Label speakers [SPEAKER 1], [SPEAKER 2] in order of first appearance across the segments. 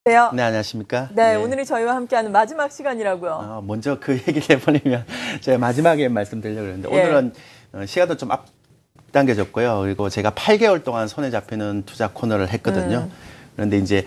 [SPEAKER 1] 네, 안녕하십니까?
[SPEAKER 2] 네, 오늘이 저희와 함께하는 마지막 시간이라고요.
[SPEAKER 1] 먼저 그 얘기를 해버리면 제가 마지막에 말씀드리려고 했는데 오늘은 시간도 좀 앞당겨졌고요. 그리고 제가 8개월 동안 손에 잡히는 투자 코너를 했거든요. 그런데 이제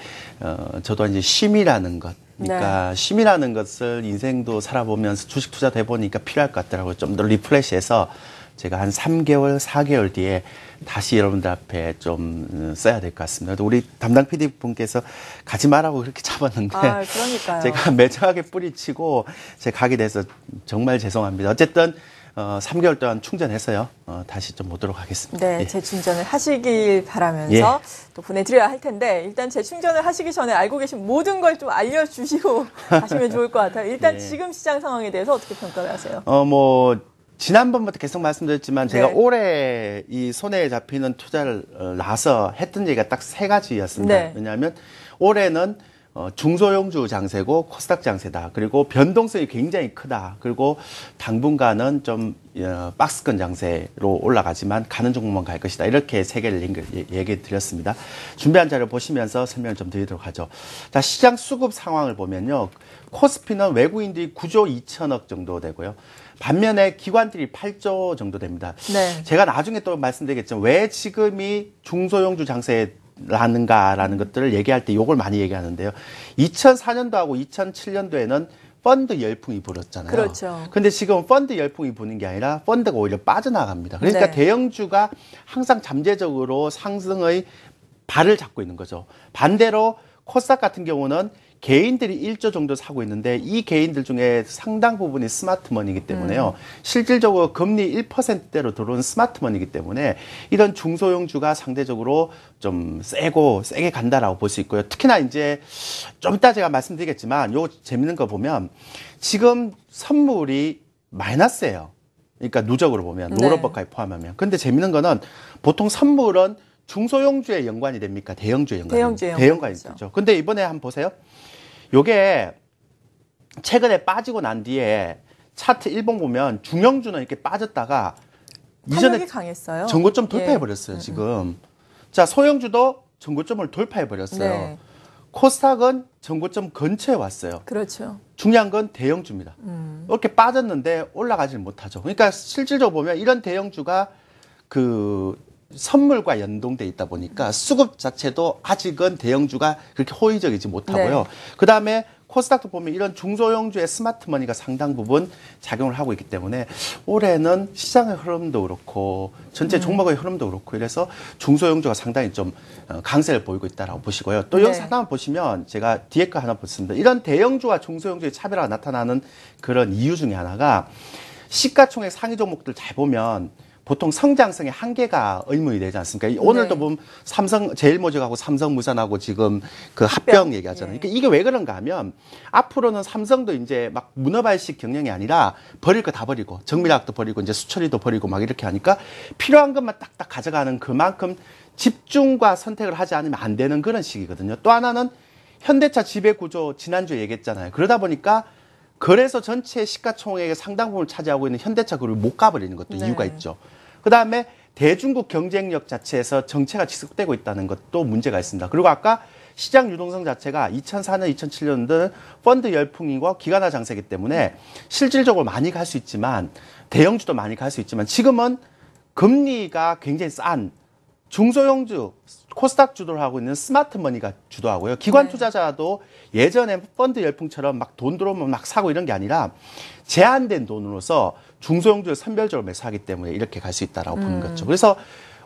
[SPEAKER 1] 저도 이제 쉼이라는 것, 그러니까 쉼이라는 것을 인생도 살아보면서 주식 투자도 해보니까 필요할 것 같더라고요. 좀 더 리프레시해서 제가 한 3개월, 4개월 뒤에 다시 여러분들 앞에 좀 써야 될 것 같습니다. 우리 담당 PD분께서 가지 말라고 그렇게 잡았는데
[SPEAKER 2] 그러니까요.
[SPEAKER 1] 제가 매정하게 뿌리치고 제가 가게 돼서 정말 죄송합니다. 어쨌든 3개월 동안 충전해서요. 다시 좀 오도록 하겠습니다.
[SPEAKER 2] 네, 재충전을 하시길 바라면서 또 보내드려야 할 텐데 일단 재충전을 하시기 전에 알고 계신 모든 걸 좀 알려주시고 가시면 좋을 것 같아요. 일단 지금 시장 상황에 대해서 어떻게 평가를 하세요?
[SPEAKER 1] 지난번부터 계속 말씀드렸지만 제가 올해 이 손에 잡히는 투자를 나서 했던 얘기가 딱 3가지였습니다. 왜냐하면 올해는 중소형주 장세고 코스닥 장세다. 그리고 변동성이 굉장히 크다. 그리고 당분간은 좀 박스권 장세로 올라가지만 가는 종목만 갈 것이다. 이렇게 3개를 얘기해 드렸습니다. 준비한 자료 보시면서 설명을 좀 드리도록 하죠. 자, 시장 수급 상황을 보면요. 코스피는 외국인들이 9조 2천억 정도 되고요. 반면에 기관들이 8조 정도 됩니다. 제가 나중에 또 말씀드리겠지만 왜 지금이 중소형주 장세라는가라는 것들을 얘기할 때 이걸 많이 얘기하는데요. 2004년도하고 2007년도에는 펀드 열풍이 불었잖아요.
[SPEAKER 2] 그렇죠.
[SPEAKER 1] 근데 지금 펀드 열풍이 부는 게 아니라 펀드가 오히려 빠져나갑니다. 그러니까 대형주가 항상 잠재적으로 상승의 발을 잡고 있는 거죠. 반대로 코스닥 같은 경우는 개인들이 1조 정도 사고 있는데 이 개인들 중에 상당 부분이 스마트머니이기 때문에요. 실질적으로 금리 1%대로 들어오는 스마트머니이기 때문에 이런 중소형주가 상대적으로 좀 세게 간다라고 볼 수 있고요. 특히나 이제 좀 이따 제가 말씀드리겠지만 요 재밌는 거 보면 지금 선물이 마이너스예요. 그러니까 누적으로 보면 노름법까지 포함하면. 근데 재밌는 거는 보통 선물은 중소형주에 연관이 됩니까? 대형주에 연관이 되죠. 근데 이번에 한번 보세요. 요게 최근에 빠지고 난 뒤에 차트 1봉 보면 중형주는 이렇게 빠졌다가 이전에
[SPEAKER 2] 강했어요.
[SPEAKER 1] 전고점 돌파해 버렸어요. 지금. 자, 소형주도 전고점을 돌파해 버렸어요. 코스닥은 전고점 근처에 왔어요.
[SPEAKER 2] 그렇죠.
[SPEAKER 1] 중요한 건 대형주입니다. 이렇게 빠졌는데 올라가지는 못하죠. 그러니까 실질적으로 보면 이런 대형주가 선물과 연동돼 있다 보니까 수급 자체도 아직은 대형주가 그렇게 호의적이지 못하고요. 그다음에 코스닥도 보면 이런 중소형주의 스마트머니가 상당 부분 작용을 하고 있기 때문에 올해는 시장의 흐름도 그렇고 전체 종목의 흐름도 그렇고 이래서 중소형주가 상당히 좀 강세를 보이고 있다라고 보시고요. 또 여기서 하나 보시면 제가 뒤에 거 하나 보습니다. 이런 대형주와 중소형주의 차별화가 나타나는 그런 이유 중에 하나가 시가총액 상위 종목들 잘 보면 보통 성장성의 한계가 의문이 되지 않습니까? 오늘도 보면 삼성 제일모직하고 삼성물산하고 지금 그 합병 얘기하잖아요. 그러니까 이게 왜 그런가 하면 앞으로는 삼성도 이제 막 문어발식 경영이 아니라 버릴 거 다 버리고 정밀화학도 버리고 이제 수처리도 버리고 막 이렇게 하니까 필요한 것만 딱딱 가져가는 그만큼 집중과 선택을 하지 않으면 안 되는 그런 시기거든요. 또 하나는 현대차 지배구조 지난주에 얘기했잖아요. 그러다 보니까 그래서 전체 시가총액의 상당 부분을 차지하고 있는 현대차 그룹이 못 가버리는 것도 이유가 있죠. 그다음에 대중국 경쟁력 자체에서 정체가 지속되고 있다는 것도 문제가 있습니다. 그리고 아까 시장 유동성 자체가 2004년, 2007년도는 펀드 열풍이고 기관화 장세이기 때문에 실질적으로 많이 갈 수 있지만 대형주도 많이 갈 수 있지만 지금은 금리가 굉장히 싼 중소형주, 코스닥 주도를 하고 있는 스마트머니가 주도하고요. 기관 투자자도 예전에 펀드 열풍처럼 막 돈 들어오면 막 사고 이런 게 아니라 제한된 돈으로서 중소형주를 선별적으로 매수하기 때문에 이렇게 갈 수 있다라고 보는 거죠. 그래서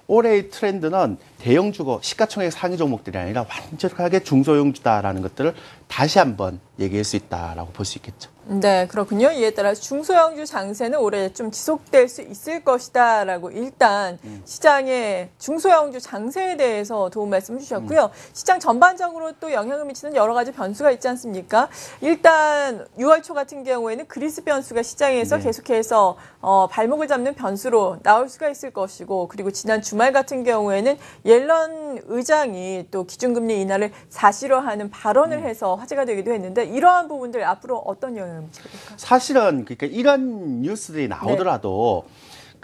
[SPEAKER 1] 올해의 트렌드는 대형주고 시가총액 상위 종목들이 아니라 완전하게 중소형주다라는 것들을 다시 한번 얘기할 수 있다라고 볼 수 있겠죠.
[SPEAKER 2] 네, 그렇군요. 이에 따라 중소형주 장세는 올해 좀 지속될 수 있을 것이다라고 일단 시장의 중소형주 장세에 대해서 도움 말씀 주셨고요. 시장 전반적으로 또 영향을 미치는 여러 가지 변수가 있지 않습니까? 일단 6월 초 같은 경우에는 그리스 변수가 시장에서 계속해서 발목을 잡는 변수로 나올 수가 있을 것이고, 그리고 지난 주말 같은 경우에는 옐런 의장이 또 기준금리 인하를 사실화하는 발언을 해서 화제가 되기도 했는데, 이러한 부분들 앞으로 어떤 영향을 미치게 될까요?
[SPEAKER 1] 사실은 그러니까 이런 뉴스들이 나오더라도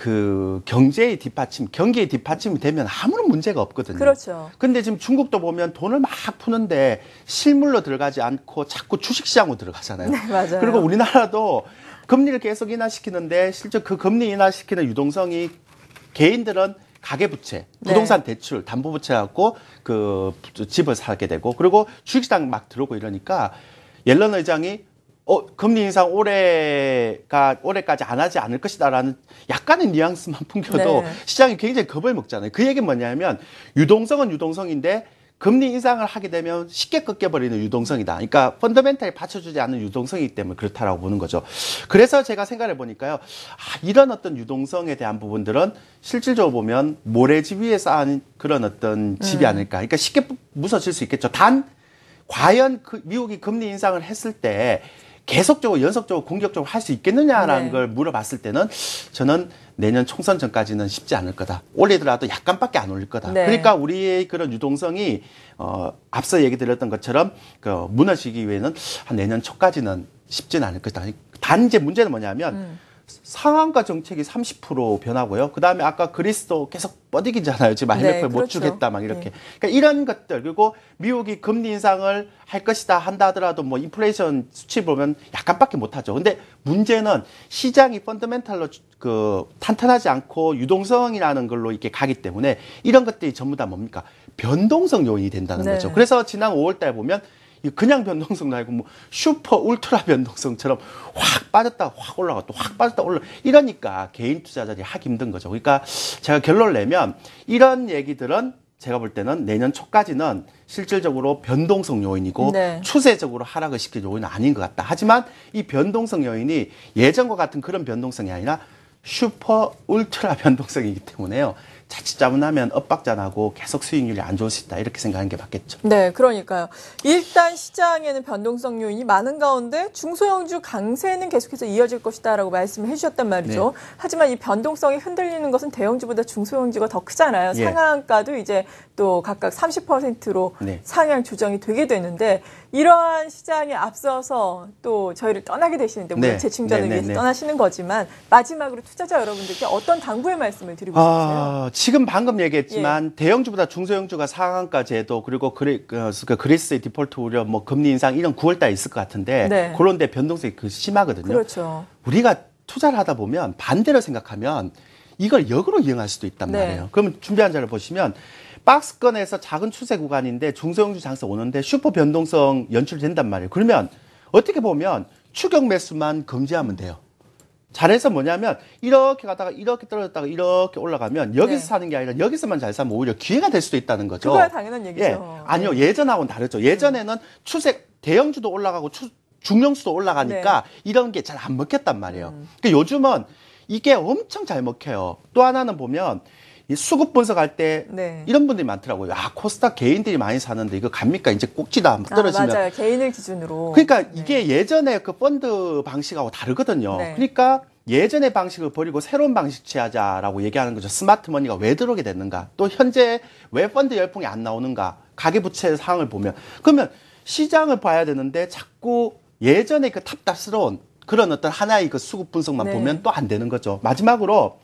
[SPEAKER 1] 그 경제의 뒷받침, 경기의 뒷받침이 되면 아무런 문제가 없거든요.
[SPEAKER 2] 그렇죠.
[SPEAKER 1] 근데 지금 중국도 보면 돈을 막 푸는데 실물로 들어가지 않고 자꾸 주식시장으로 들어가잖아요.
[SPEAKER 2] 네, 맞아요.
[SPEAKER 1] 그리고 우리나라도 금리를 계속 인하시키는데 실제 그 금리 인하시키는 유동성이 개인들은 가계부채, 부동산 대출, 담보부채 갖고 그 집을 사게 되고 그리고 주식시장 막 들어오고 이러니까 옐런 의장이 금리 인상 올해까지 안 하지 않을 것이다라는 약간의 뉘앙스만 풍겨도
[SPEAKER 2] 네.
[SPEAKER 1] 시장이 굉장히 겁을 먹잖아요. 그 얘기는 뭐냐면 유동성은 유동성인데 금리 인상을 하게 되면 쉽게 꺾여버리는 유동성이다. 그러니까 펀더멘탈에 받쳐주지 않는 유동성이기 때문에 그렇다라고 보는 거죠. 그래서 제가 생각해 보니까요. 이런 어떤 유동성에 대한 부분들은 실질적으로 보면 모래집 위에 쌓은 그런 어떤 집이 아닐까. 그러니까 쉽게 무너질 수 있겠죠. 단 과연 미국이 금리 인상을 했을 때 계속적으로 연속적으로 공격적으로 할 수 있겠느냐라는
[SPEAKER 2] 네.
[SPEAKER 1] 걸 물어봤을 때는 저는 내년 총선 전까지는 쉽지 않을 거다. 올리더라도 약간밖에 안 올릴 거다.
[SPEAKER 2] 네.
[SPEAKER 1] 그러니까 우리의 그런 유동성이 앞서 얘기 드렸던 것처럼 그 무너지기 위해는 한 내년 초까지는 쉽지는 않을 거다. 단 이제 문제는 뭐냐면 상한가 정책이 30% 변하고요. 그다음에 아까 그리스도 계속 뻗이기잖아요. 지금 IMF를 못
[SPEAKER 2] 그렇죠.
[SPEAKER 1] 주겠다 막 이렇게.
[SPEAKER 2] 네.
[SPEAKER 1] 그러니까 이런 것들 그리고 미국이 금리 인상을 할 것이다 한다 하더라도 뭐 인플레이션 수치 보면 약간밖에 못 하죠. 근데 문제는 시장이 펀더멘탈로 그 탄탄하지 않고 유동성이라는 걸로 이렇게 가기 때문에 이런 것들이 전부 다 뭡니까? 변동성 요인이 된다는
[SPEAKER 2] 네.
[SPEAKER 1] 거죠. 그래서 지난 5월 달 보면 그냥 변동성도 아니고 뭐 슈퍼 울트라 변동성처럼 확 빠졌다 확 올라가 또 확 빠졌다 올라 이러니까 개인 투자자들이 하기 힘든 거죠. 그러니까 제가 결론을 내면 이런 얘기들은 제가 볼 때는 내년 초까지는 실질적으로 변동성 요인이고
[SPEAKER 2] 네.
[SPEAKER 1] 추세적으로 하락을 시킬 요인은 아닌 것 같다. 하지만 이 변동성 요인이 예전과 같은 그런 변동성이 아니라 슈퍼 울트라 변동성이기 때문에요. 자칫 잘못하면 엇박자나고 계속 수익률이 안 좋을 수 있다. 이렇게 생각하는 게 맞겠죠.
[SPEAKER 2] 네, 그러니까요. 일단 시장에는 변동성 요인이 많은 가운데 중소형주 강세는 계속해서 이어질 것이다라고 말씀을 해주셨단 말이죠.
[SPEAKER 1] 네.
[SPEAKER 2] 하지만 이 변동성이 흔들리는 것은 대형주보다 중소형주가 더 크잖아요.
[SPEAKER 1] 예.
[SPEAKER 2] 상한가도 이제 또 각각 30%로
[SPEAKER 1] 네.
[SPEAKER 2] 상향 조정이 되게 되는데 이러한 시장에 앞서서 또 저희를 떠나게 되시는데 물론
[SPEAKER 1] 네.
[SPEAKER 2] 재충전을
[SPEAKER 1] 네, 네,
[SPEAKER 2] 위해서
[SPEAKER 1] 네.
[SPEAKER 2] 떠나시는 거지만 마지막으로 투자자 여러분들께 어떤 당부의 말씀을 드리고 싶으세요?
[SPEAKER 1] 지금 방금 얘기했지만 대형주보다 중소형주가 상한가 제도 그리고 그리스의 디폴트 우려 뭐 금리 인상 이런 9월 달에 있을 것 같은데
[SPEAKER 2] 네.
[SPEAKER 1] 그런데 변동성이 심하거든요.
[SPEAKER 2] 그렇죠.
[SPEAKER 1] 우리가 투자를 하다 보면 반대로 생각하면 이걸 역으로 이용할 수도 있단
[SPEAKER 2] 네.
[SPEAKER 1] 말이에요. 그러면 준비한 자를 보시면 박스권에서 작은 추세 구간인데 중소형주 장세 오는데 슈퍼 변동성 연출된단 말이에요. 그러면 어떻게 보면 추격 매수만 금지하면 돼요. 잘해서 뭐냐면 이렇게 가다가 이렇게 떨어졌다가 이렇게 올라가면 여기서
[SPEAKER 2] 네.
[SPEAKER 1] 사는 게 아니라 여기서만 잘 사면 오히려 기회가 될 수도 있다는 거죠.
[SPEAKER 2] 그거야 당연한 얘기죠.
[SPEAKER 1] 예. 아니요. 예전하고는 다르죠. 예전에는 추세 대형주도 올라가고 중형주도 올라가니까 이런 게 잘 안 먹혔단 말이에요. 그러니까 요즘은 이게 엄청 잘 먹혀요. 또 하나는 보면 이 수급 분석할 때
[SPEAKER 2] 네.
[SPEAKER 1] 이런 분들이 많더라고요. 코스닥 개인들이 많이 사는데 이거 갑니까? 이제 꼭지다 떨어지면.
[SPEAKER 2] 맞아요. 개인을 기준으로.
[SPEAKER 1] 그러니까 이게 예전에 그 펀드 방식하고 다르거든요.
[SPEAKER 2] 네.
[SPEAKER 1] 그러니까 예전의 방식을 버리고 새로운 방식 취하자라고 얘기하는 거죠. 스마트 머니가 왜 들어오게 됐는가? 또 현재 왜 펀드 열풍이 안 나오는가? 가계부채 상황을 보면. 그러면 시장을 봐야 되는데 자꾸 예전에 그 답답스러운 그런 어떤 하나의 그 수급 분석만
[SPEAKER 2] 네.
[SPEAKER 1] 보면 또 안 되는 거죠. 마지막으로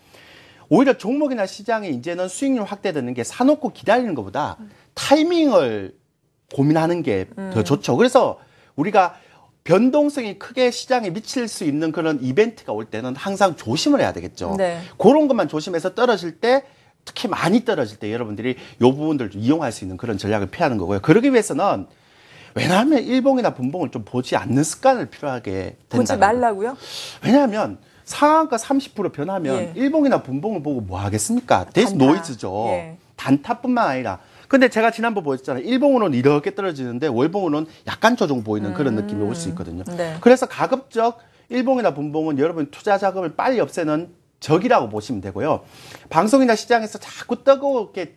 [SPEAKER 1] 오히려 종목이나 시장에 이제는 수익률 확대되는 게 사놓고 기다리는 것보다 타이밍을 고민하는 게 더 좋죠. 그래서 우리가 변동성이 크게 시장에 미칠 수 있는 그런 이벤트가 올 때는 항상 조심을 해야 되겠죠.
[SPEAKER 2] 네.
[SPEAKER 1] 그런 것만 조심해서 떨어질 때 특히 많이 떨어질 때 여러분들이 이 부분들 좀 이용할 수 있는 그런 전략을 피하는 거고요. 그러기 위해서는 왜냐하면 일봉이나 분봉을 좀 보지 않는 습관을 필요하게 된다.
[SPEAKER 2] 보지 말라고요?
[SPEAKER 1] 왜냐하면 상한가 30% 변하면
[SPEAKER 2] 예.
[SPEAKER 1] 일봉이나 분봉을 보고 뭐 하겠습니까? 대신
[SPEAKER 2] 단타.
[SPEAKER 1] 노이즈죠.
[SPEAKER 2] 예.
[SPEAKER 1] 단타뿐만 아니라. 근데 제가 지난번 보였잖아요. 일봉으로는 이렇게 떨어지는데 월봉으로는 약간 조정 보이는 그런 느낌이 올 수 있거든요.
[SPEAKER 2] 네.
[SPEAKER 1] 그래서 가급적 일봉이나 분봉은 여러분 투자 자금을 빨리 없애는 적이라고 보시면 되고요. 방송이나 시장에서 자꾸 뜨겁게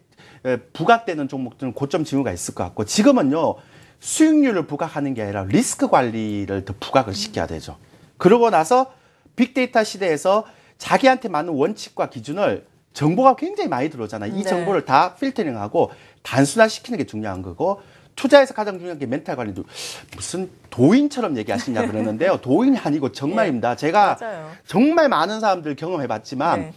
[SPEAKER 1] 부각되는 종목들은 고점 징후가 있을 것 같고 지금은요. 수익률을 부각하는 게 아니라 리스크 관리를 더 부각을 시켜야 되죠. 그러고 나서 빅데이터 시대에서 자기한테 맞는 원칙과 기준을 정보가 굉장히 많이 들어오잖아요. 이
[SPEAKER 2] 네.
[SPEAKER 1] 정보를 다 필터링하고 단순화시키는 게 중요한 거고 투자에서 가장 중요한 게 멘탈 관리도 무슨 도인처럼 얘기하시냐 그러는데요. 도인이 아니고 정말입니다. 제가
[SPEAKER 2] 맞아요.
[SPEAKER 1] 정말 많은 사람들 경험해봤지만
[SPEAKER 2] 네.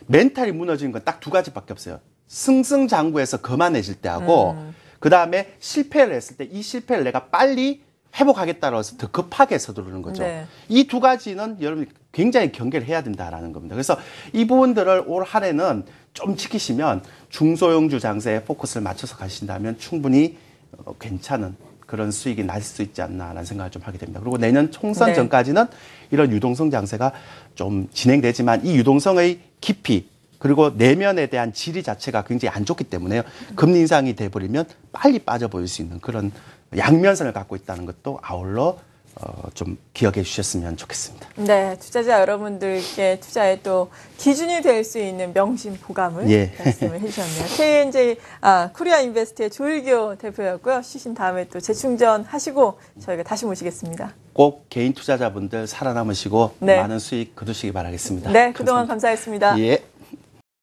[SPEAKER 1] 멘탈이 무너지는 건 딱 두 가지밖에 없어요. 승승장구해서 거만해질 때하고 그다음에 실패를 했을 때 이 실패를 내가 빨리 회복하겠다고 해서 더 급하게 서두르는 거죠.
[SPEAKER 2] 네.
[SPEAKER 1] 이 두 가지는 여러분이 굉장히 경계를 해야 된다라는 겁니다. 그래서 이 부분들을 올 한해는 좀 지키시면 중소형주 장세에 포커스를 맞춰서 가신다면 충분히 괜찮은 그런 수익이 날 수 있지 않나라는 생각을 좀 하게 됩니다. 그리고 내년 총선
[SPEAKER 2] 네.
[SPEAKER 1] 전까지는 이런 유동성 장세가 좀 진행되지만 이 유동성의 깊이 그리고 내면에 대한 질이 자체가 굉장히 안 좋기 때문에요. 금리 인상이 돼버리면 빨리 빠져보일 수 있는 그런 양면성을 갖고 있다는 것도 아울러 좀 기억해 주셨으면 좋겠습니다.
[SPEAKER 2] 네, 투자자 여러분들께 투자에 또 기준이 될 수 있는 명심보감을
[SPEAKER 1] 예.
[SPEAKER 2] 말씀을 해주셨네요. KNJ 코리아 인베스트의 조일교 대표였고요. 쉬신 다음에 또 재충전하시고 저희가 다시 모시겠습니다.
[SPEAKER 1] 꼭 개인 투자자분들 살아남으시고
[SPEAKER 2] 네.
[SPEAKER 1] 많은 수익 거두시기 바라겠습니다.
[SPEAKER 2] 네, 그동안 감사했습니다.
[SPEAKER 1] 예.